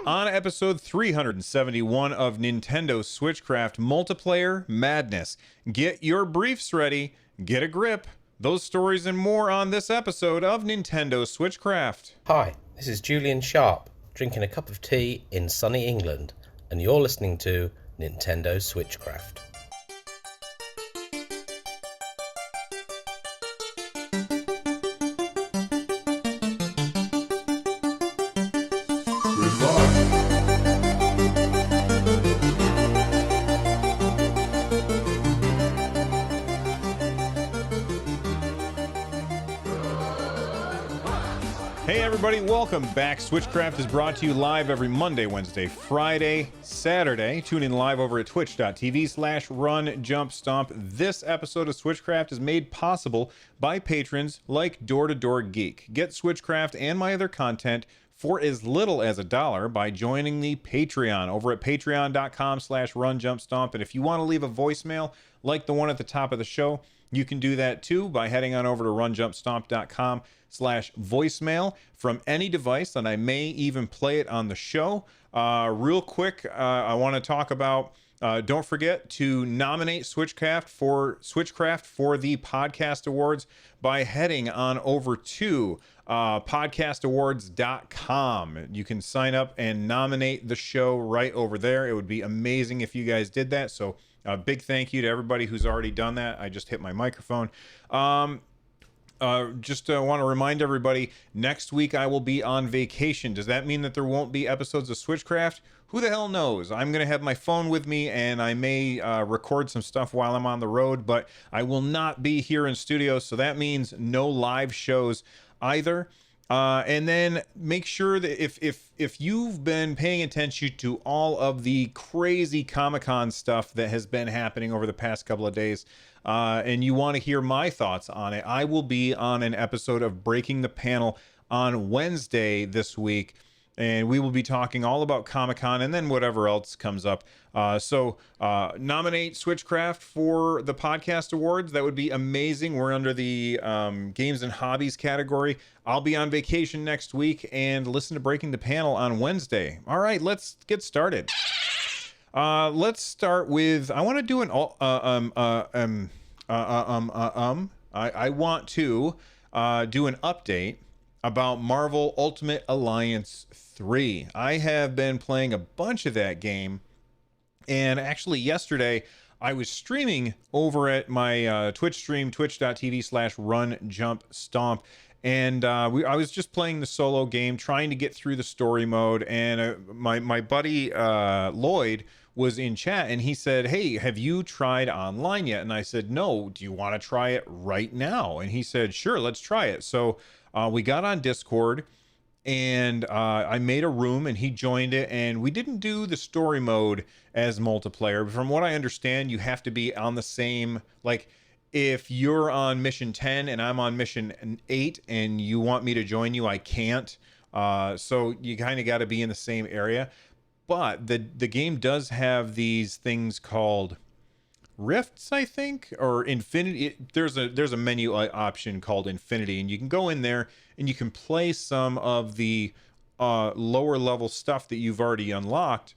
on episode 371 of Nintendo SwitchCraft Multiplayer Madness. Get your briefs ready, get a grip. Those stories and more on this episode of Nintendo SwitchCraft. Hi, this is Julian Sharp, drinking a cup of tea in sunny England, and you're listening to Nintendo SwitchCraft. Hey everybody, welcome back. SwitchCraft is brought to you live every Monday, Wednesday, Friday, Saturday. Tune in live over at twitch.tv/runjumpstomp. This episode of SwitchCraft is made possible by patrons like Door to Door Geek. Get SwitchCraft and my other content for as little as $1 by joining the Patreon over at patreon.com/runjumpstomp. And if you want to leave a voicemail like the one at the top of the show, you can do that too by heading on over to runjumpstomp.com/voicemail from any device, and I may even play it on the show. Real quick, I want to talk about, don't forget to nominate SwitchCraft for the Podcast Awards by heading on over to podcastawards.com. You can sign up and nominate the show right over there. It would be amazing if you guys did that. So a big thank you to everybody who's already done that. I just hit my microphone. Want to remind everybody, next week I will be on vacation. Does that mean that there won't be episodes of SwitchCraft? Who the hell knows? I'm going to have my phone with me, and I may record some stuff while I'm on the road, but I will not be here in studio, so that means no live shows either. And then make sure that if you've been paying attention to all of the crazy Comic-Con stuff that has been happening over the past couple of days, and you want to hear my thoughts on it, I will be on an episode of Breaking the Panel on Wednesday this week, and we will be talking all about Comic-Con and then whatever else comes up. So nominate SwitchCraft for the Podcast Awards. That would be amazing. We're under the Games and Hobbies category. I'll be on vacation next week and listen to Breaking the Panel on Wednesday. All right, let's get started. Let's start with, I want to do an I want to do an update about Marvel Ultimate Alliance 3. I have been playing a bunch of that game, and actually yesterday I was streaming over at my Twitch stream, twitch.tv/runjumpstomp, and I was just playing the solo game, trying to get through the story mode, and my buddy Lloyd was in chat, and he said, "Hey, have you tried online yet?" And I said, "No, do you want to try it right now?" And he said, "Sure, let's try it." So we got on Discord, and I made a room, and he joined it, and we didn't do the story mode as multiplayer. But from what I understand, you have to be on the same, like, if you're on mission 10 and I'm on mission 8 and you want me to join you, I can't. So you kind of got to be in the same area. But the game does have these things called rifts, I think, or infinity. There's a menu option called infinity, and you can go in there and you can play some of the lower level stuff that you've already unlocked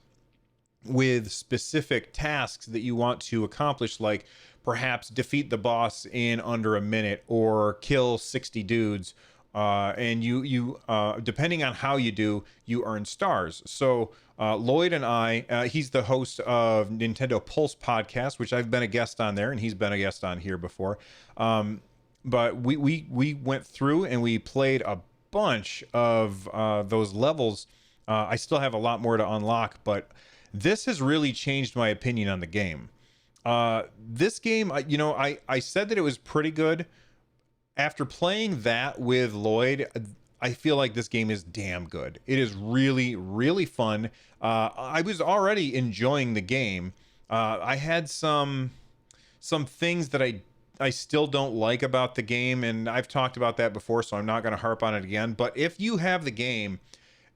with specific tasks that you want to accomplish, like perhaps defeat the boss in under a minute or kill 60 dudes. And you depending on how you do, you earn stars. So Lloyd and I, he's the host of Nintendo Pulse podcast, which I've been a guest on there, and he's been a guest on here before. But we went through and we played a bunch of those levels. I still have a lot more to unlock, but this has really changed my opinion on the game. This game, I said that it was pretty good. After playing that with Lloyd, I feel like this game is damn good. It is really, really fun. I was already enjoying the game. I had some things that I still don't like about the game, and I've talked about that before, so I'm not going to harp on it again. But if you have the game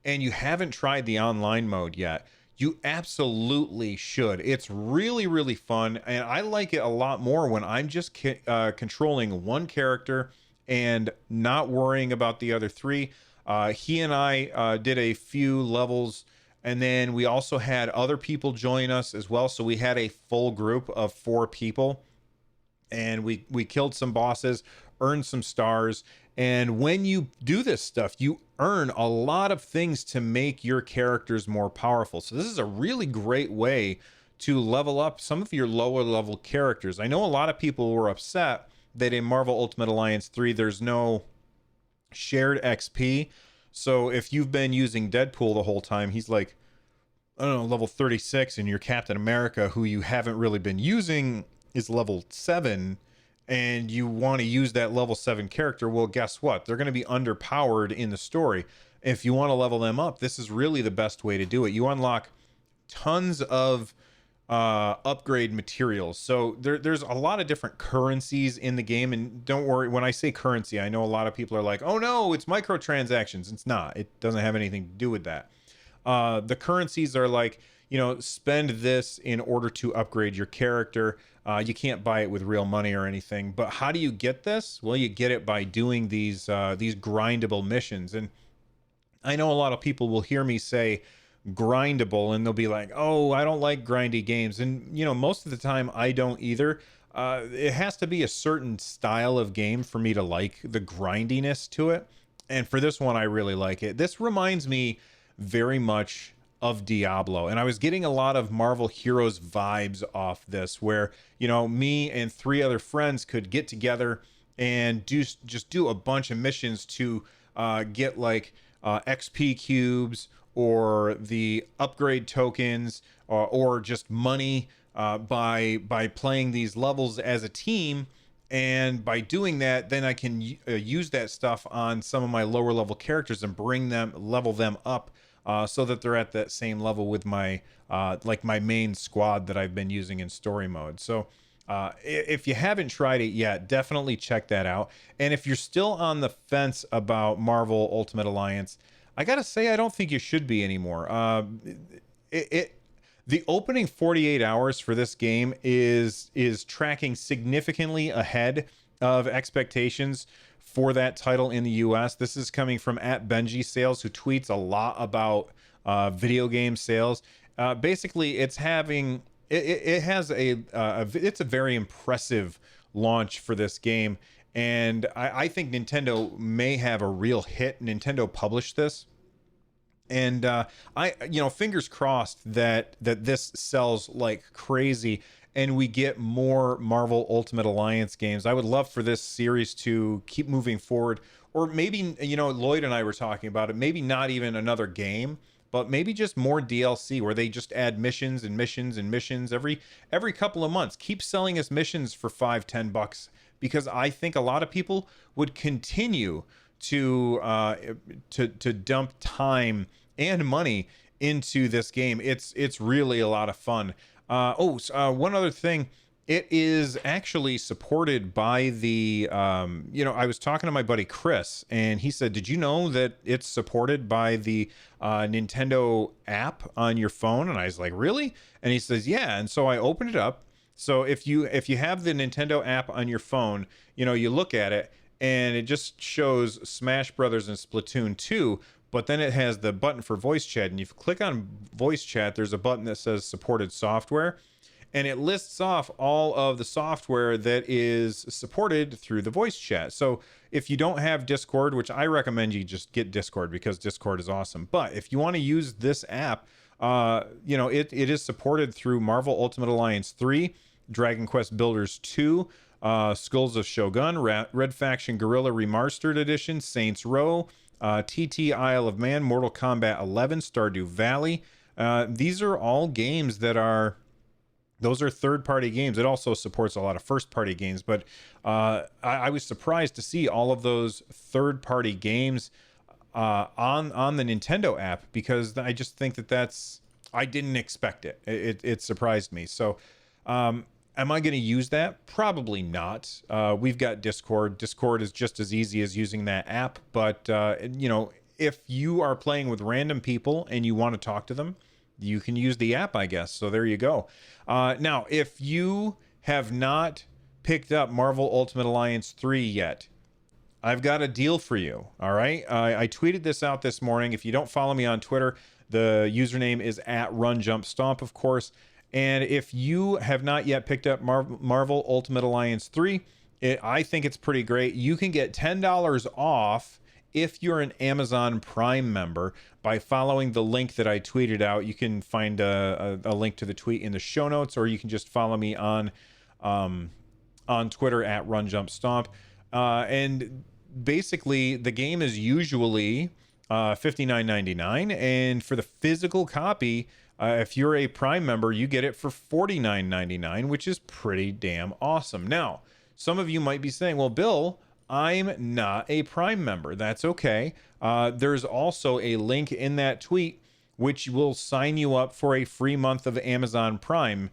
and you haven't tried the online mode yet, you absolutely should. It's really, really fun, and I like it a lot more when I'm just controlling one character and not worrying about the other three. He and I did a few levels And then we also had other people join us as well. So we had a full group of 4 people, and we killed some bosses, earned some stars. And when you do this stuff, you earn a lot of things to make your characters more powerful. So this is a really great way to level up some of your lower level characters. I know a lot of people were upset that in Marvel Ultimate Alliance 3 there's no shared XP. So if you've been using Deadpool the whole time, he's like, I don't know, level 36, and your Captain America, who you haven't really been using, is level 7, and you want to use that level 7 character. Well, guess what? They're going to be underpowered in the story. If you want to level them up, this is really the best way to do it. You unlock tons of upgrade materials. So there's a lot of different currencies in the game. And don't worry, when I say currency, I know a lot of people are like, oh no, it's microtransactions. It's not. It doesn't have anything to do with that. The currencies are like, spend this in order to upgrade your character. You can't buy it with real money or anything. But how do you get this? Well, you get it by doing these grindable missions. And I know a lot of people will hear me say grindable, and they'll be like, oh, I don't like grindy games. And most of the time I don't either. It has to be a certain style of game for me to like the grindiness to it. And for this one, I really like it. This reminds me very much of Diablo, and I was getting a lot of Marvel Heroes vibes off this, where me and 3 other friends could get together and just do a bunch of missions to get like XP cubes, or the upgrade tokens, or just money by playing these levels as a team. And by doing that, then I can use that stuff on some of my lower level characters and level them up, so that they're at that same level with my my main squad that I've been using in story mode. So if you haven't tried it yet, definitely check that out. And if you're still on the fence about Marvel Ultimate Alliance, I gotta say, I don't think you should be anymore. The opening 48 hours for this game is tracking significantly ahead of expectations for that title in the US. This is coming from @Benji Sales, who tweets a lot about video game sales. Basically, it's having it's a very impressive launch for this game, and I think Nintendo may have a real hit. Nintendo published this, and fingers crossed that this sells like crazy and we get more Marvel Ultimate Alliance games. I would love for this series to keep moving forward, or maybe Lloyd and I were talking about it, maybe not even another game, but maybe just more DLC, where they just add missions and missions and missions every couple of months. Keep selling us missions for $5-10, because I think a lot of people would continue to dump time and money into this game. It's really a lot of fun. One other thing, it is actually supported by the I was talking to my buddy Chris, and he said, did you know that it's supported by the Nintendo app on your phone? And I was like, really? And he says, yeah. And so I opened it up. So if you have the Nintendo app on your phone, you look at it and it just shows Smash Brothers and Splatoon 2, but then it has the button for voice chat, and if you click on voice chat, there's a button that says supported software, and it lists off all of the software that is supported through the voice chat. So if you don't have Discord, which I recommend you just get Discord, because Discord is awesome, but if you want to use this app, it is supported through Marvel Ultimate Alliance 3, Dragon Quest Builders 2, Skulls of Shogun, Red Faction Guerrilla Remastered Edition, Saints Row, TT Isle of Man, Mortal Kombat 11, Stardew Valley. These are all games those are third-party games. It also supports a lot of first-party games, but I was surprised to see all of those third-party games on the Nintendo app, because I just think I didn't expect it. It surprised me. So am I going to use that? Probably not. We've got Discord. Discord is just as easy as using that app. But, if you are playing with random people and you want to talk to them, you can use the app, I guess. So there you go. Now, if you have not picked up Marvel Ultimate Alliance 3 yet, I've got a deal for you. All right. I tweeted this out this morning. If you don't follow me on Twitter, the username is at RunJumpStomp, of course. And if you have not yet picked up Marvel Ultimate Alliance 3, I think it's pretty great. You can get $10 off if you're an Amazon Prime member by following the link that I tweeted out. You can find a link to the tweet in the show notes, or you can just follow me on Twitter at RunJumpStomp. And basically, the game is usually $59.99, and for the physical copy, if you're a Prime member, you get it for $49.99, which is pretty damn awesome. Now, some of you might be saying, well, Bill, I'm not a Prime member. That's okay. There's also a link in that tweet which will sign you up for a free month of Amazon Prime.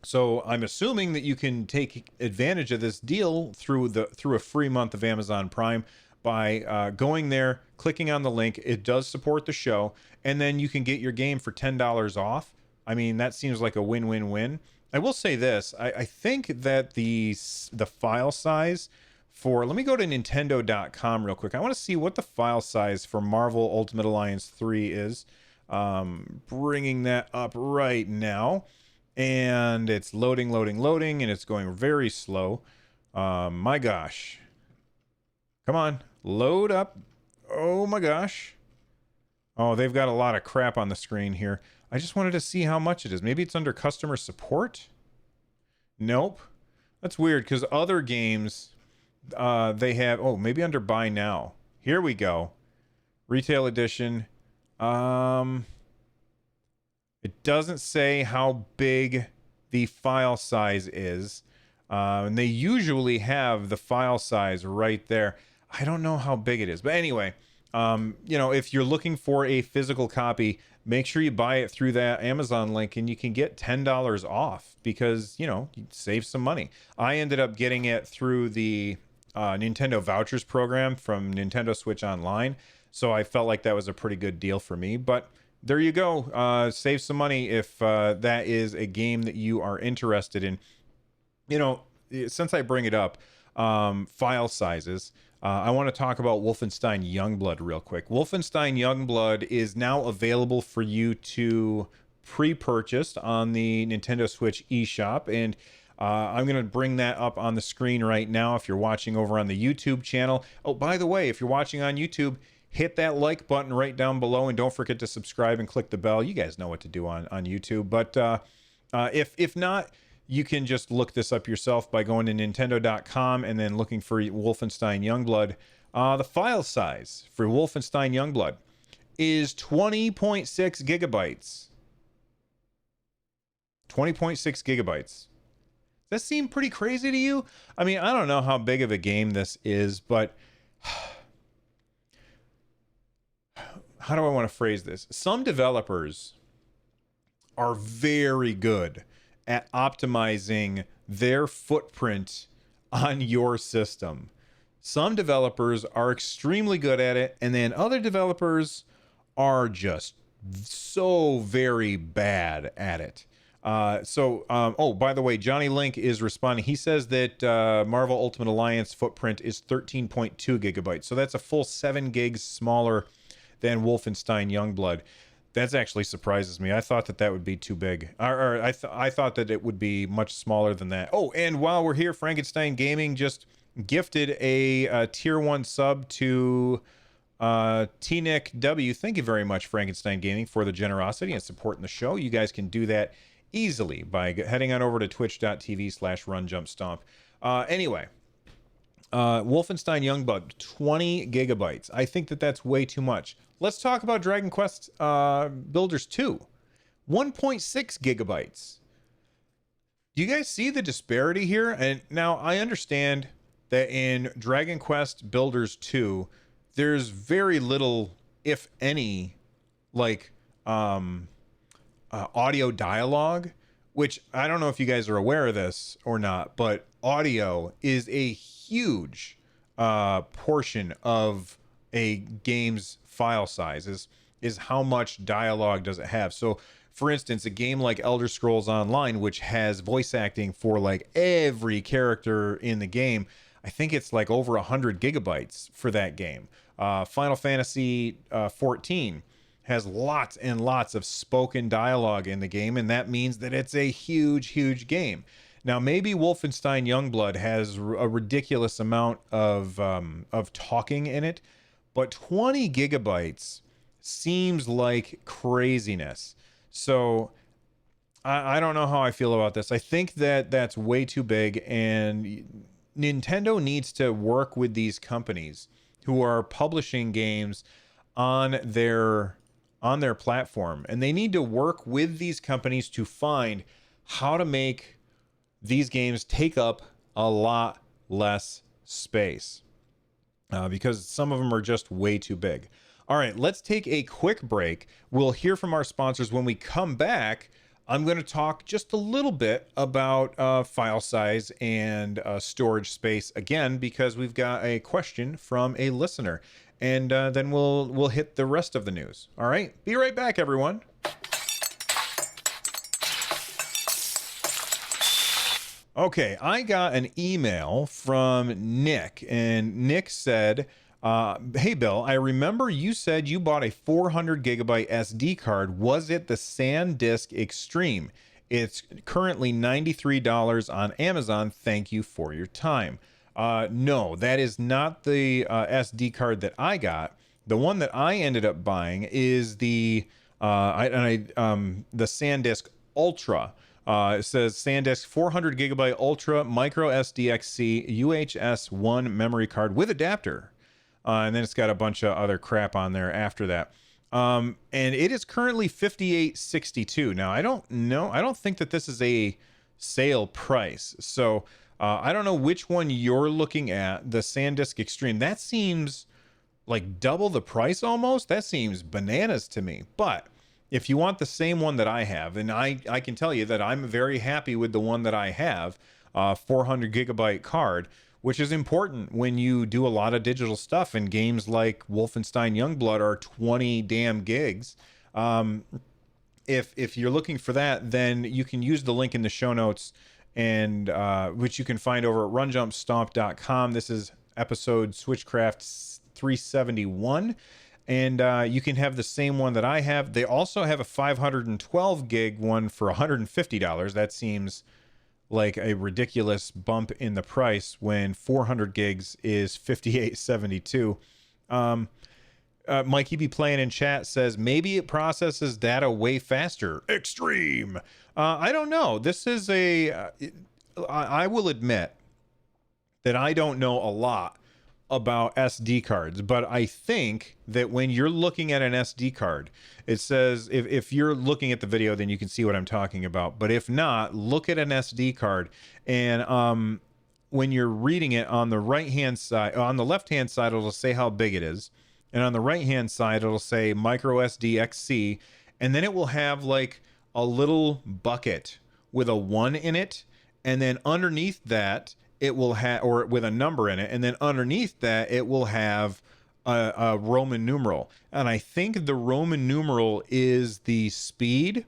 So I'm assuming that you can take advantage of this deal through a free month of Amazon Prime by going there, clicking on the link. It does support the show, and then you can get your game for $10 off. I mean, that seems like a win-win-win. I will say this. I think that the file size for... Let me go to Nintendo.com real quick. I want to see what the file size for Marvel Ultimate Alliance 3 is. Bringing that up right now. And it's loading, and it's going very slow. My gosh. Come on, load up. Oh my gosh. Oh, they've got a lot of crap on the screen here. I just wanted to see how much it is. Maybe it's under customer support? Nope. That's weird, because other games, they have... Oh, maybe under buy now. Here we go. Retail edition. It doesn't say how big the file size is. And they usually have the file size right there. I don't know how big it is. But anyway, if you're looking for a physical copy, make sure you buy it through that Amazon link, and you can get $10 off because, you save some money. I ended up getting it through the Nintendo Vouchers program from Nintendo Switch Online. So I felt like that was a pretty good deal for me. But there you go. Save some money if that is a game that you are interested in. Since I bring it up, file sizes, I want to talk about Wolfenstein Youngblood real quick. Wolfenstein Youngblood is now available for you to pre-purchase on the Nintendo Switch eShop, and I'm going to bring that up on the screen right now if you're watching over on the YouTube channel. Oh, by the way, if you're watching on YouTube, hit that like button right down below, and don't forget to subscribe and click the bell. You guys know what to do on YouTube. But if not, you can just look this up yourself by going to Nintendo.com and then looking for Wolfenstein Youngblood. The file size for Wolfenstein Youngblood is 20.6 gigabytes. 20.6 gigabytes. Does that seem pretty crazy to you? I mean, I don't know how big of a game this is, but... How do I want to phrase this? Some developers are very good at optimizing their footprint on your system. Some developers are extremely good at it, and then other developers are just so very bad at it. Oh, by the way, Johnny Link is responding. He says that Marvel Ultimate Alliance footprint is 13.2 gigabytes. So that's a full 7 gigs smaller than Wolfenstein Youngblood. That actually surprises me. I thought that would be too big. I thought that it would be much smaller than that. Oh, and while we're here, Frankenstein Gaming just gifted a tier 1 sub to T-Nick W. Thank you very much, Frankenstein Gaming, for the generosity and supporting the show. You guys can do that easily by heading on over to twitch.tv/runjumpstomp. Anyway, Wolfenstein Youngblood, 20 gigabytes. I think that that's way too much. Let's talk about Dragon Quest Builders 2. 1.6 gigabytes. Do you guys see the disparity here? And now I understand that in Dragon Quest Builders 2, there's very little, if any, like audio dialogue, which I don't know if you guys are aware of this or not, but audio is a huge portion of a game's file size, is how much dialogue does it have. So for instance, a game like Elder Scrolls Online, which has voice acting for like every character in the game, I think it's like over 100 gigabytes for that game. Final Fantasy 14 has lots and lots of spoken dialogue in the game, and that means that it's a huge, huge game. Now, maybe Wolfenstein Youngblood has a ridiculous amount of talking in it, but 20 gigabytes seems like craziness. So I don't know how I feel about this. I think that that's way too big, and Nintendo needs to work with these companies who are publishing games on their platform, and they need to work with these companies to find how to make these games take up a lot less space, because some of them are just way too big. All right, let's take a quick break. We'll hear from our sponsors. When we come back, I'm going to talk just a little bit about file size and storage space again, because we've got a question from a listener, and then we'll hit the rest of the news. All right, be right back, everyone. Okay, I got an email from Nick, and Nick said, hey, Bill, I remember you said you bought a 400 gigabyte SD card. Was it the SanDisk Extreme? It's currently $93 on Amazon. Thank you for your time. No, that is not the SD card that I got. The one that I ended up buying is the SanDisk Ultra. It says SanDisk 400 gigabyte Ultra micro SDXC UHS-1 memory card with adapter. And then it's got a bunch of other crap on there after that. And it is currently $58.62. Now, I don't know. I don't think that this is a sale price. So I don't know which one you're looking at. The SanDisk Extreme. That seems like double the price almost. That seems bananas to me. But if you want the same one that I have, and I can tell you that I'm very happy with the one that I have, 400 gigabyte card, which is important when you do a lot of digital stuff, and games like Wolfenstein Youngblood are 20 damn gigs. If you're looking for that, then you can use the link in the show notes, and which you can find over at runjumpstomp.com. This is episode SwitchCraft 371. And you can have the same one that I have. They also have a 512 gig one for $150. That seems like a ridiculous bump in the price when 400 gigs is $58.72. Mikey be playing in chat says maybe it processes data way faster. Extreme. I don't know. This is I will admit that I don't know a lot about SD cards, but I think that when you're looking at an SD card, it says, if you're looking at the video, then you can see what I'm talking about. But if not, look at an SD card, and when you're reading it on the right hand side, on the left hand side, it'll say how big it is, and on the right hand side, it'll say micro SD XC, and then it will have like a little bucket with a 1 in it, and then underneath that it will have, or with a number in it, and then underneath that it will have a Roman numeral, and I think the Roman numeral is the speed,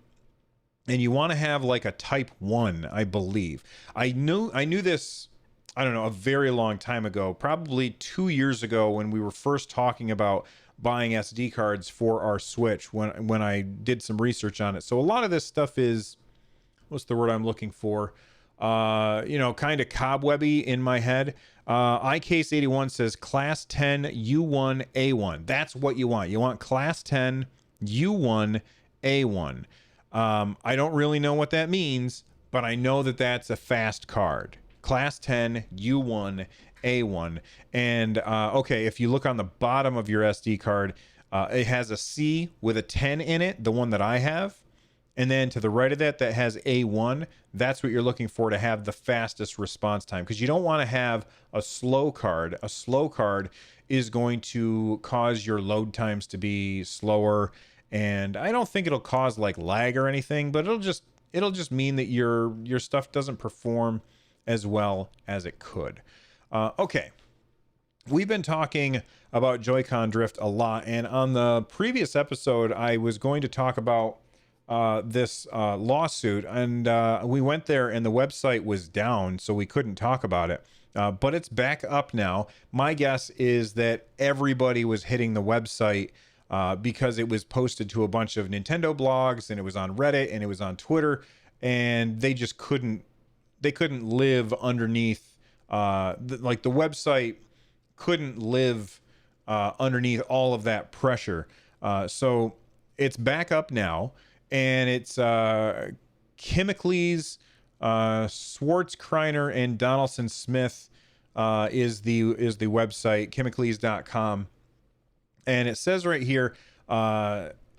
and you want to have like a type 1, I believe. I knew this, I don't know, a very long time ago, probably 2 years ago, when we were first talking about buying SD cards for our Switch, when I did some research on it. So a lot of this stuff is, what's the word I'm looking for? Kind of cobwebby in my head. iCase81 says class 10 U1 A1. That's what you want. You want class 10 U1 A1. I don't really know what that means, but I know that that's a fast card. Class 10 U1 A1. And okay, if you look on the bottom of your SD card, it has a C with a 10 in it, the one that I have. And then to the right of that has A1. That's what you're looking for to have the fastest response time, because you don't want to have a slow card. A slow card is going to cause your load times to be slower, and I don't think it'll cause like lag or anything, but it'll just mean that your stuff doesn't perform as well as it could. Okay. We've been talking about Joy-Con drift a lot, and on the previous episode I was going to talk about this lawsuit, and we went there and the website was down, so we couldn't talk about it. but it's back up now. My guess is that everybody was hitting the website because it was posted to a bunch of Nintendo blogs, and it was on Reddit, and it was on Twitter, and they just couldn't live underneath the website couldn't live underneath all of that pressure. So it's back up now, and it's Chemicles, Swartz, Kreiner, and Donaldson Smith is the website, chemicles.com. And it says right here,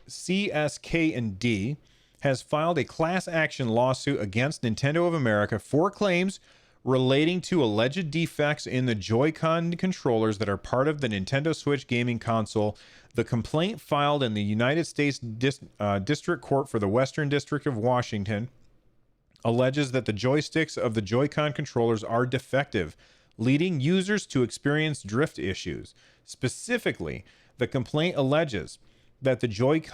CSK&D has filed a class action lawsuit against Nintendo of America for claims relating to alleged defects in the Joy-Con controllers that are part of the Nintendo Switch gaming console. The complaint, filed in the United States District Court for the Western District of Washington, alleges that the joysticks of the Joy-Con controllers are defective, leading users to experience drift issues. Specifically, the complaint alleges that the joystick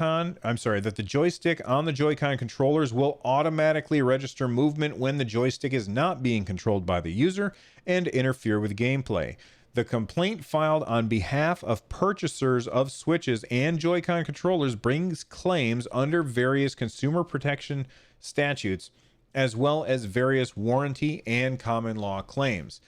on the Joy-Con controllers will automatically register movement when the joystick is not being controlled by the user and interfere with gameplay. The complaint, filed on behalf of purchasers of Switches and Joy-Con controllers, brings claims under various consumer protection statutes, as well as various warranty and common law claims.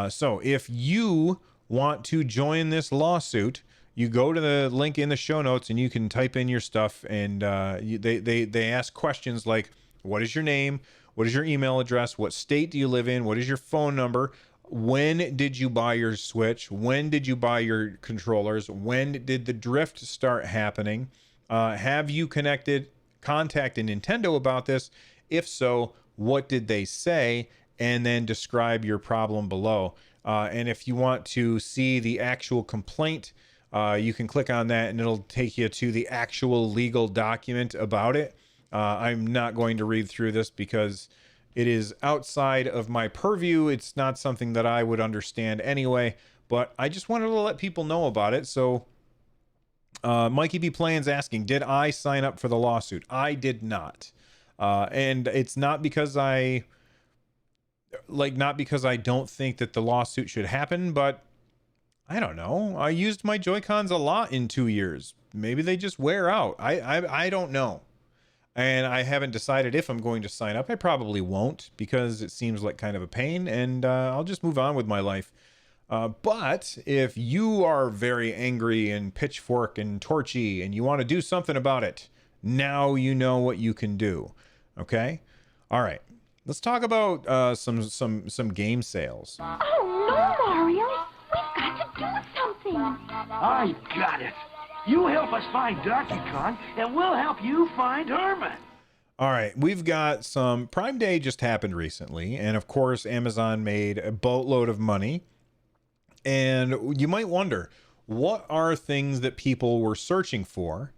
So if you want to join this lawsuit, you go to the link in the show notes and you can type in your stuff, and they ask questions like, what is your name? What is your email address? What state do you live in? What is your phone number? When did you buy your Switch? When did you buy your controllers? When did the drift start happening? Have you contacted Nintendo about this? If so, what did they say? And then describe your problem below. And if you want to see the actual complaint, you can click on that and it'll take you to the actual legal document about it. I'm not going to read through this because it is outside of my purview. It's not something that I would understand anyway, but I just wanted to let people know about it. So Mikey B. Plan's asking, did I sign up for the lawsuit? I did not. And it's not because I don't think that the lawsuit should happen, but I don't know. I used my Joy-Cons a lot in 2 years. Maybe they just wear out. I don't know. And I haven't decided if I'm going to sign up. I probably won't, because it seems like kind of a pain, and I'll just move on with my life. But if you are very angry and pitchfork and torchy and you want to do something about it, now you know what you can do. Okay? All right. Let's talk about some game sales. Oh, no, Mario. We've got to do something. I got it. You help us find Donkey Kong, and we'll help you find Herman. All right, we've got some... Prime Day just happened recently, and of course, Amazon made a boatload of money. And you might wonder, what are things that people were searching for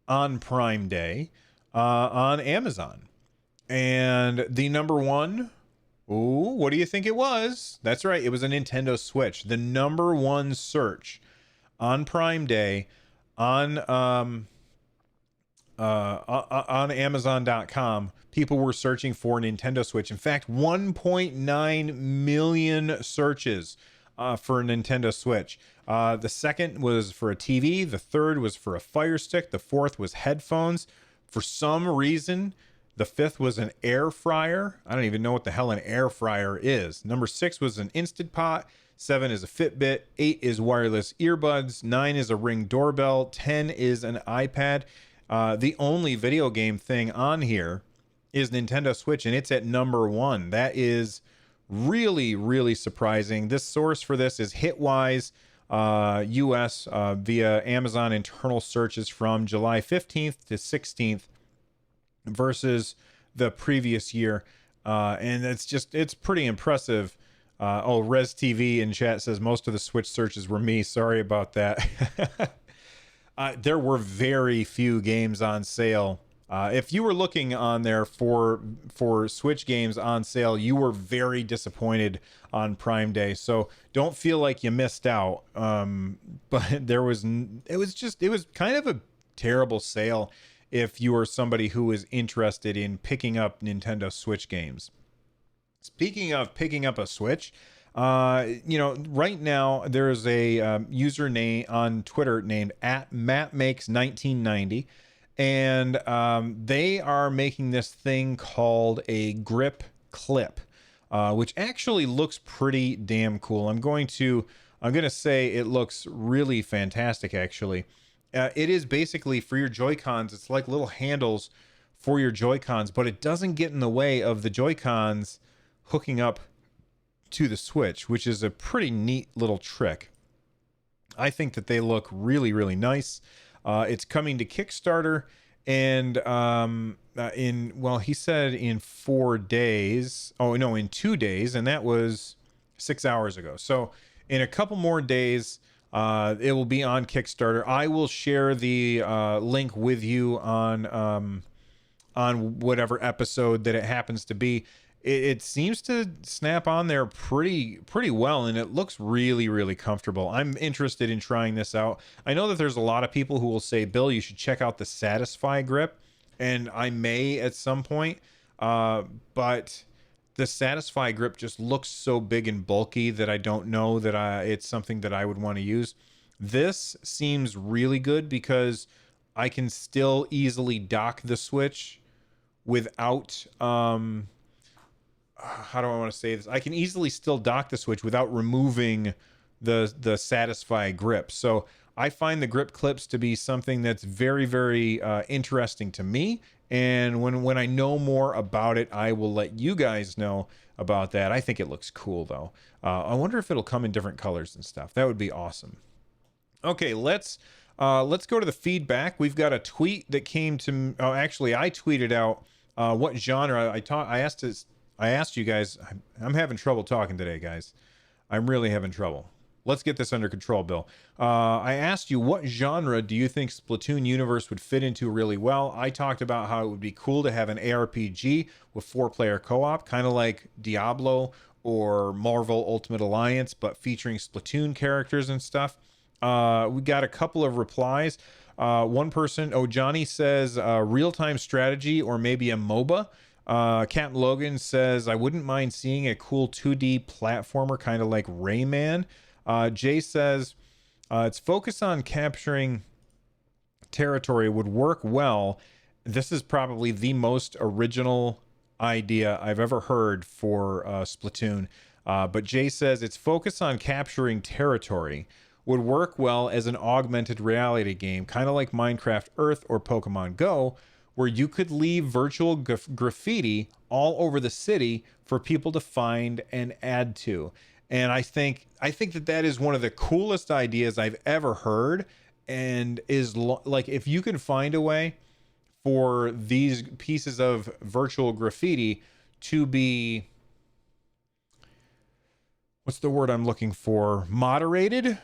on Prime Day on Amazon? And the number one... Ooh, what do you think it was? That's right, it was a Nintendo Switch. The number one search on Prime Day on Amazon.com, people were searching for Nintendo Switch. In fact, 1.9 million searches for a Nintendo Switch. The second was for a TV. The third was for a Fire Stick. The fourth was headphones. For some reason, the fifth was an air fryer. I don't even know what the hell an air fryer is. Number 6 was an Instant Pot. 7 is a Fitbit. 8 is wireless earbuds. 9 is a Ring doorbell. 10 is an iPad. The only video game thing on here is Nintendo Switch, and it's at number 1. That is really, really surprising. This source for this is Hitwise US via Amazon internal searches from July 15th to 16th versus the previous year. And it's pretty impressive. Res TV in chat says most of the Switch searches were me. Sorry about that. There were very few games on sale. If you were looking on there for Switch games on sale, you were very disappointed on Prime Day. So don't feel like you missed out. But it was kind of a terrible sale if you were somebody who was interested in picking up Nintendo Switch games. Speaking of picking up a Switch, Right now there's a username on Twitter named @MattMakes1990, and they are making this thing called a grip clip, which actually looks pretty damn cool. I'm going to say it looks really fantastic, actually. It is basically for your Joy-Cons. It's like little handles for your Joy-Cons, but it doesn't get in the way of the Joy-Cons hooking up to the Switch, which is a pretty neat little trick. I think that they look really, really nice. It's coming to Kickstarter, and he said in 4 days. Oh no, in 2 days, and that was 6 hours ago. So in a couple more days, it will be on Kickstarter. I will share the link with you on whatever episode that it happens to be. It seems to snap on there pretty well, and it looks really, really comfortable. I'm interested in trying this out. I know that there's a lot of people who will say, Bill, you should check out the Satisfy grip, and I may at some point, but the Satisfy grip just looks so big and bulky that I don't know that it's something that I would want to use. This seems really good because I can still easily dock the Switch without how do I want to say this? I can easily still dock the Switch without removing the Satisfy grip. So I find the grip clips to be something that's very, very interesting to me. And when I know more about it, I will let you guys know about that. I think it looks cool, though. I wonder if it'll come in different colors and stuff. That would be awesome. Okay, let's go to the feedback. We've got a tweet that came to. Oh, actually, I tweeted out what genre I asked you guys. I'm having trouble talking today, guys. I'm really having trouble. Let's get this under control, Bill. I asked you, what genre do you think Splatoon universe would fit into really well? I talked about how it would be cool to have an ARPG with 4-player co-op, kind of like Diablo or Marvel Ultimate Alliance, but featuring Splatoon characters and stuff. We got a couple of replies. One person, Johnny says real-time strategy or maybe a MOBA. Captain Logan says, I wouldn't mind seeing a cool 2D platformer, kind of like Rayman. Jay says, its focus on capturing territory would work well. This is probably the most original idea I've ever heard for Splatoon. But Jay says, its focus on capturing territory would work well as an augmented reality game, kind of like Minecraft Earth or Pokemon Go, where you could leave virtual graffiti all over the city for people to find and add to. And I think that is one of the coolest ideas I've ever heard, and is like, if you can find a way for these pieces of virtual graffiti to be, what's the word I'm looking for, moderated,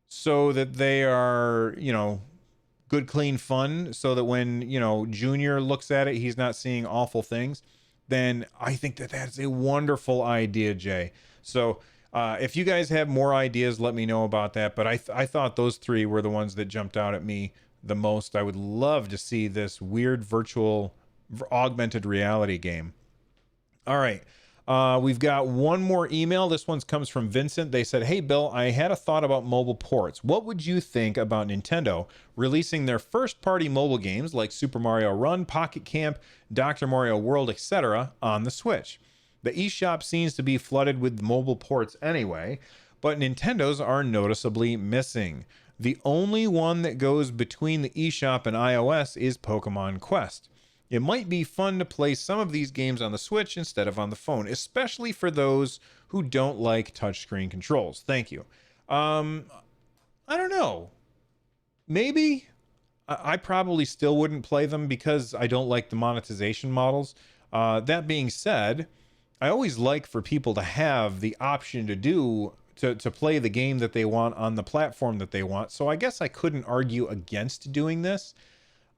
so that they are, good, clean fun, so that when, Junior looks at it, he's not seeing awful things, then I think that that's a wonderful idea, Jay. So if you guys have more ideas, let me know about that. But I thought those three were the ones that jumped out at me the most. I would love to see this weird virtual augmented reality game. All right. We've got one more email. This one comes from Vincent. They said, hey, Bill, I had a thought about mobile ports. What would you think about Nintendo releasing their first-party mobile games like Super Mario Run, Pocket Camp, Dr. Mario World, etc. on the Switch? The eShop seems to be flooded with mobile ports anyway, but Nintendo's are noticeably missing. The only one that goes between the eShop and iOS is Pokemon Quest. It might be fun to play some of these games on the Switch instead of on the phone, especially for those who don't like touchscreen controls. Thank you. I don't know. Maybe. I probably still wouldn't play them because I don't like the monetization models. That being said, I always like for people to have the option to play the game that they want on the platform that they want. So I guess I couldn't argue against doing this.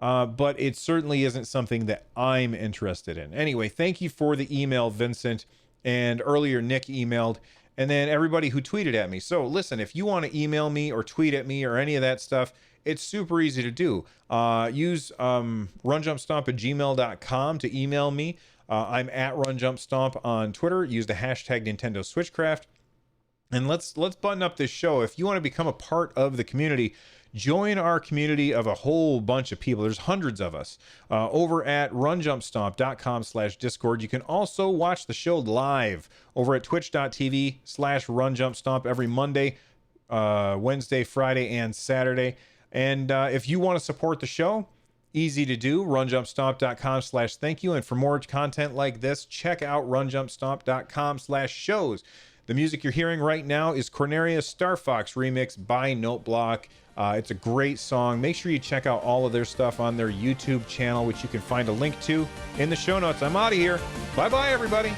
But it certainly isn't something that I'm interested in. Anyway, thank you for the email, Vincent. And earlier, Nick emailed, and then everybody who tweeted at me. So listen, if you want to email me or tweet at me or any of that stuff, it's super easy to do. Use runjumpstomp@gmail.com to email me. I'm at runjumpstomp on Twitter. Use the hashtag Nintendo SwitchCraft. And let's button up this show. If you want to become a part of the community, join our community of a whole bunch of people. There's hundreds of us over at runjumpstomp.com/discord. You can also watch the show live over at twitch.tv/runjumpstomp every Monday, Wednesday, Friday, and Saturday. And if you want to support the show, easy to do, runjumpstomp.com/thank you. And for more content like this, check out runjumpstomp.com/shows. The music you're hearing right now is Corneria's Star Fox remix by Noteblock. It's a great song. Make sure you check out all of their stuff on their YouTube channel, which you can find a link to in the show notes. I'm out of here. Bye-bye, everybody.